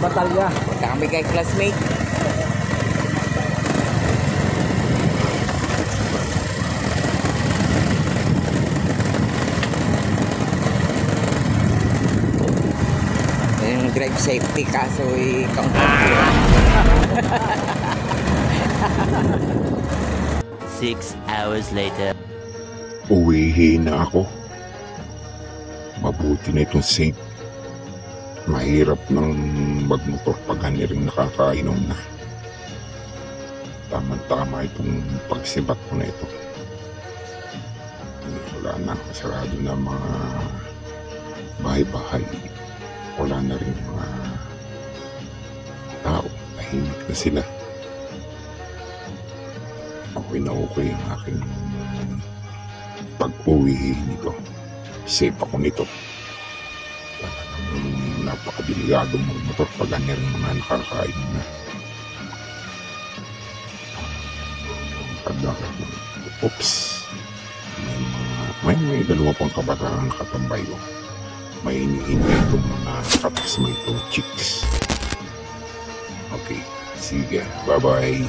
batalya. Kami kay classmate. Yung drive safety kaso ikaw. 6 hours later. Uwihin na ako. Mabuti na itong safe. Mahirap nang magmotor pag hani rin nakakainom na. Tama-tama itong pagsibat ko na ito. Wala na, sarado na mga bahay-bahay. Wala na rin mga tao. Tahimik na sila. Okay ang aking pag-uwi nito. Safe ako nito. Napakadelikado ng motor pag ganyan mga nakakain na. Oops. May dalawa pang kabataan nakatambay ko. May iniintay itong mga katas mo itong chicks. Okay. Sige. Bye-bye.